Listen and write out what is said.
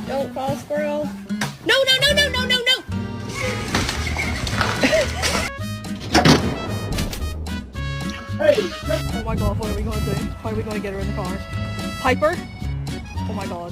Don't fall, squirrel. No, no, no, no, no, no, no! Oh my god, what are we going to do? How are we going to get her in the car? Piper? Oh my god.